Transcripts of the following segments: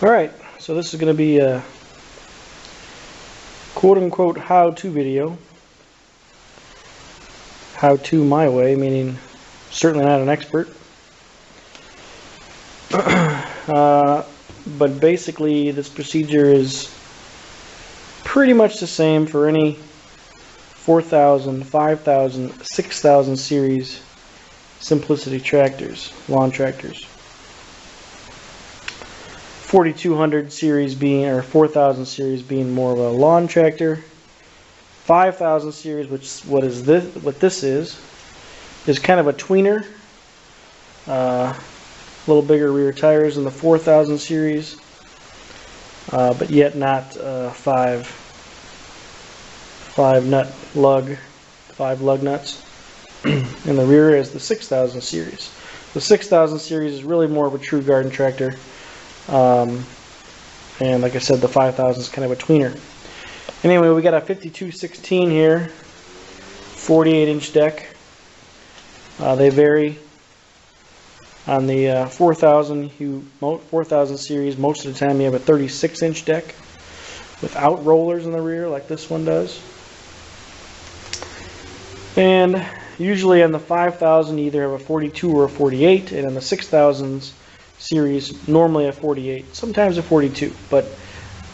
Alright, so this is going to be a quote-unquote how-to video. How-to my way, meaning certainly not an expert. But basically this procedure is pretty much the same for any 4,000, 5,000, 6,000 series simplicity tractors, lawn tractors. 4,200 series being, or 4,000 series being more of a lawn tractor. 5,000 series, which what this is kind of a tweener. A little bigger rear tires than the 4,000 series, but yet not five lug nuts. And the rear is the 6,000 series. The 6,000 series is really more of a true garden tractor. And like I said, the 5,000 is kind of a tweener. Anyway, we got a 5216 here, 48-inch deck. They vary. On the 4,000 series, most of the time you have a 36-inch deck without rollers in the rear, like this one does. And usually on the 5,000 you either have a 42 or a 48, and on the 6,000 series normally a 48, sometimes a 42, but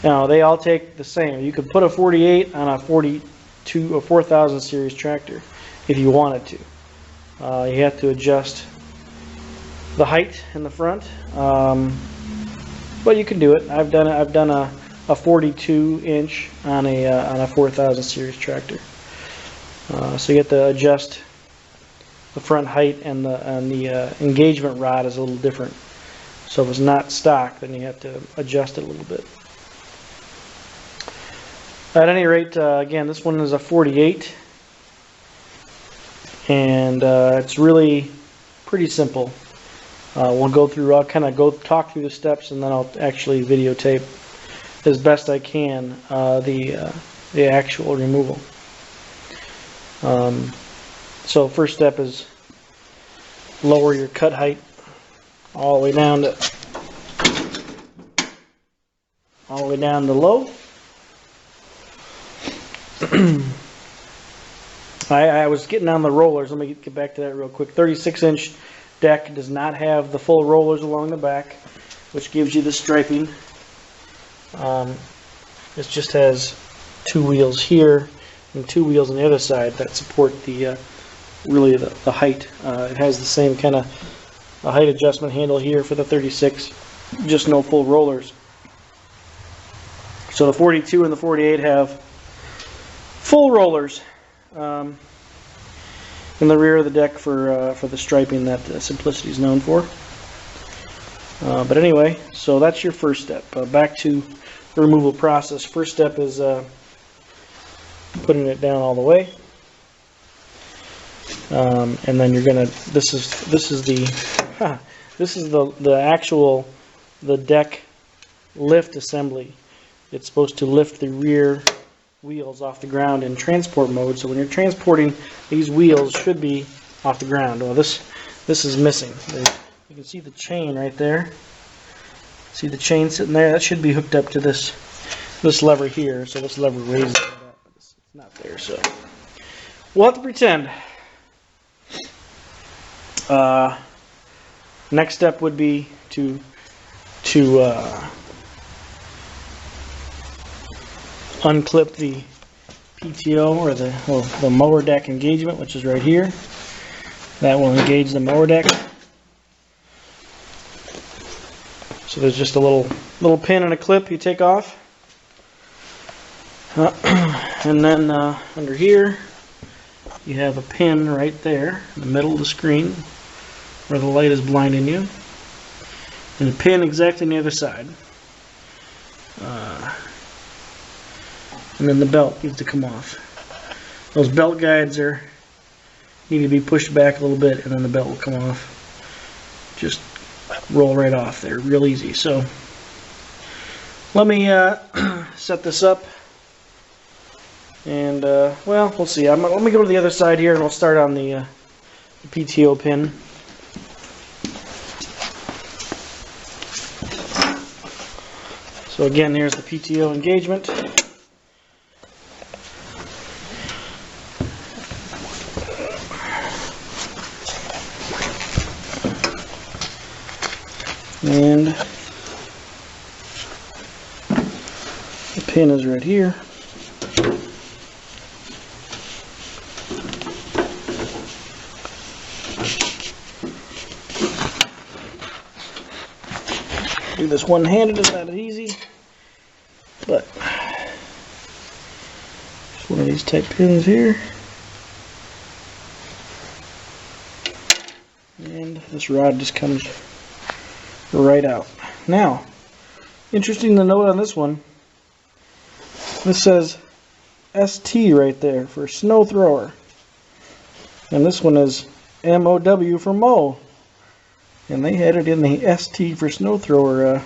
you know, they all take the same. You could put a 48 on a 42 or 4,000 series tractor if you wanted to. You have to adjust the height in the front, but you can do it. I've done a 42-inch on a 4,000 series tractor. So you have to adjust the front height, and the engagement rod is a little different. So if it's not stock, then you have to adjust it a little bit. At any rate, again, this one is a 48, and it's really pretty simple. I'll kind of talk through the steps, and then I'll actually videotape as best I can the actual removal. So first step is lower your cut height all the way down to low. I was getting on the rollers. Let me get back to that real quick. 36-inch deck does not have the full rollers along the back, which gives you the striping. It just has two wheels here and two wheels on the other side that support the really the height. It has the same kind of a height adjustment handle here for the 36, just no full rollers. So the 42 and the 48 have full rollers in the rear of the deck for the striping that Simplicity is known for. But anyway, so that's your first step. Back to the removal process. First step is putting it down all the way, and then you're gonna. This is the deck lift assembly. It's supposed to lift the rear wheels off the ground in transport mode. So when you're transporting, these wheels should be off the ground. Well, this is missing. You can see the chain right there. See the chain sitting there? That should be hooked up to this lever here. So this lever raises it up, but it's not there. So we'll have to pretend. Next step would be to unclip the PTO, or the mower deck engagement, which is right here. That will engage the mower deck. So there's just a little pin and a clip you take off, and then under here you have a pin right there in the middle of the screen where the light is blinding you, and a pin exactly on the other side. And then the belt needs to come off. Those belt guides need to be pushed back a little bit, and then the belt will come off. Just roll right off there, real easy. So let me set this up, and well, we'll see. Let me go to the other side here, and we'll start on the PTO pin. So again, here's the PTO engagement. And the pin is right here. Do this one-handed is not easy, but just one of these type pins here, and this rod just comes right out. Now, interesting to note on this one, this says ST right there for snow thrower, and this one is MOW for mow. And they had it in the ST for snow thrower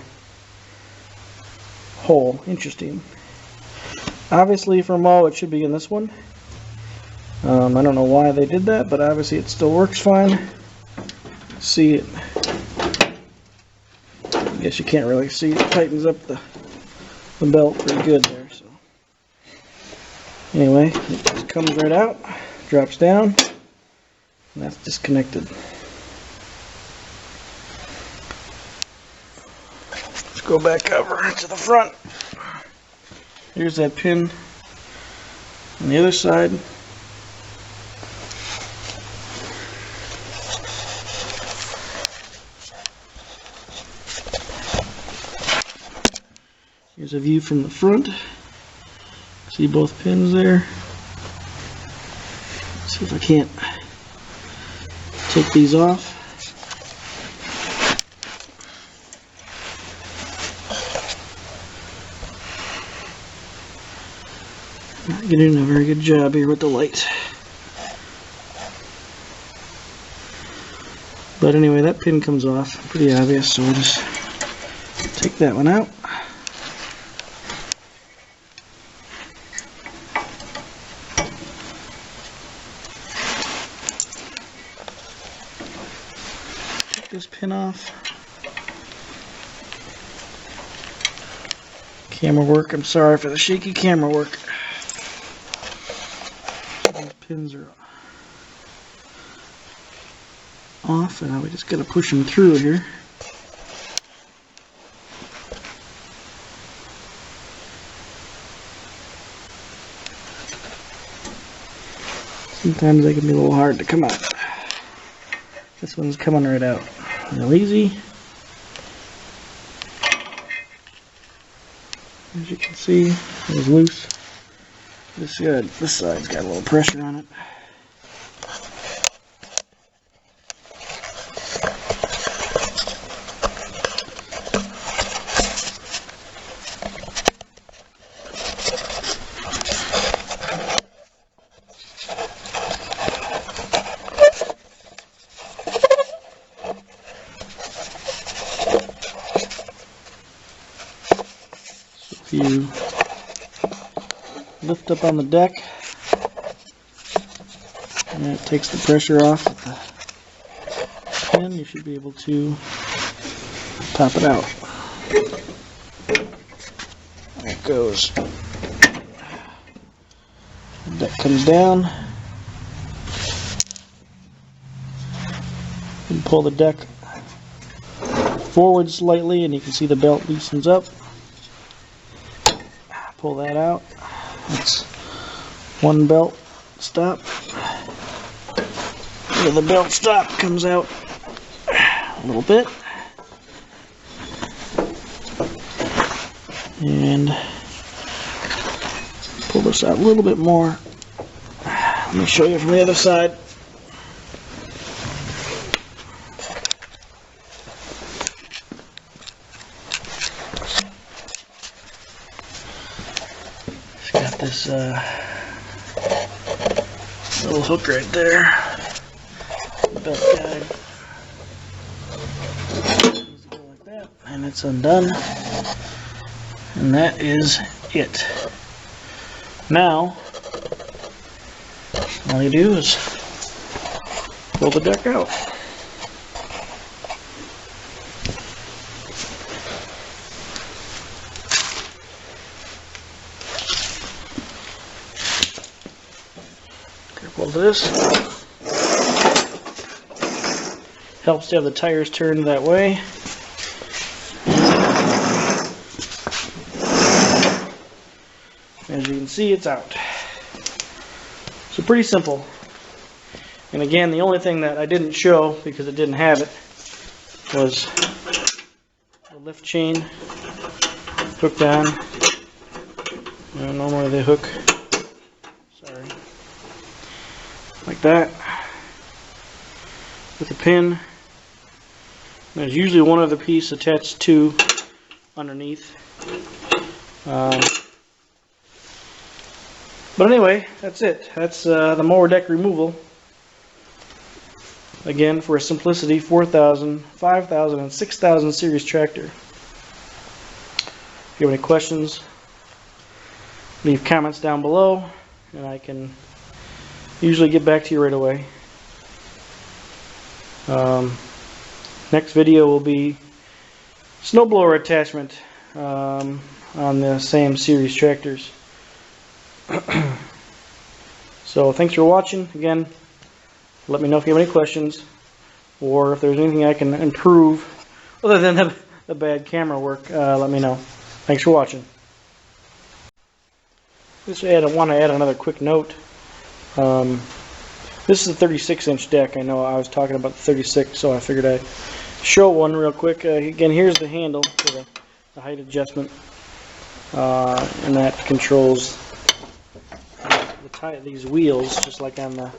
hole. Interesting. Obviously for mow it should be in this one. I don't know why they did that, but obviously it still works fine. See it. I guess you can't really see it. Tightens up the belt pretty good there. So anyway, it just comes right out, drops down, and that's disconnected. Go back over to the front. Here's that pin on the other side. Here's a view from the front. See both pins there. See if I can't take these off. Not getting a very good job here with the light. But anyway, that pin comes off. Pretty obvious, so we'll just take that one out. Take this pin off. Camera work, I'm sorry for the shaky camera work. Pins are off, and now we just gotta push them through here. Sometimes they can be a little hard to come out. This one's coming right out real easy. As you can see, it was loose. This side's got a little pressure on it. So if you lift up on the deck, and it takes the pressure off with the pin, you should be able to pop it out. There it goes. The deck comes down. You can pull the deck forward slightly and you can see the belt loosens up. Pull that out. That's one belt stop. So the belt stop comes out a little bit. And pull this out a little bit more. Let me show you from the other side. It's got this little hook right there. Belt guide. Go like that, and it's undone. And that is it. Now, all you do is pull the deck out. to this. Helps to have the tires turned that way. As you can see, it's out. So pretty simple. And again, the only thing that I didn't show, because it didn't have it, was the lift chain hooked on. Normally they hook, sorry, like that, with a pin. There's usually one other piece attached to underneath. But anyway, that's it. That's the mower deck removal. Again, for a simplicity, 4,000, 5,000, and 6,000 series tractor. If you have any questions, leave comments down below, and I can usually get back to you right away. Next video will be snowblower attachment on the same series tractors. So thanks for watching. Again, let me know if you have any questions, or if there's anything I can improve other than the bad camera work. Let me know. Thanks for watching. I want to add another quick note. This is a 36-inch deck. I know I was talking about the 36, so I figured I'd show one real quick. Again, here's the handle for the height adjustment, and that controls these wheels, just like on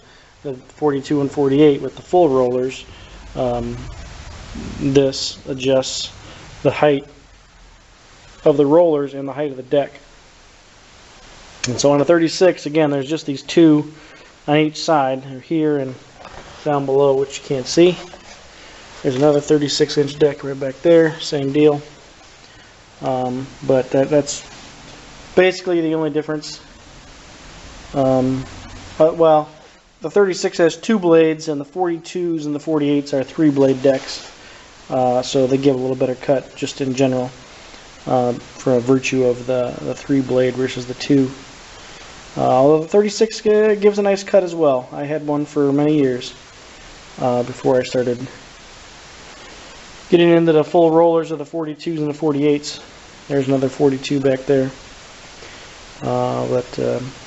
the 42 and 48 with the full rollers. This adjusts the height of the rollers and the height of the deck. And so on a 36, again, there's just these two on each side, here and down below, which you can't see. There's another 36-inch deck right back there, same deal. But that's basically the only difference. Well, the 36 has 2 blades, and the 42s and the 48s are 3-blade decks. So they give a little better cut, just in general, for a virtue of the 3-blade versus the 2. Although the 36 gives a nice cut as well. I had one for many years before I started getting into the full rollers of the 42s and the 48s. There's another 42 back there.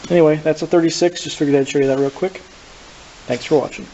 Anyway, that's a 36. Just figured I'd show you that real quick. Thanks for watching.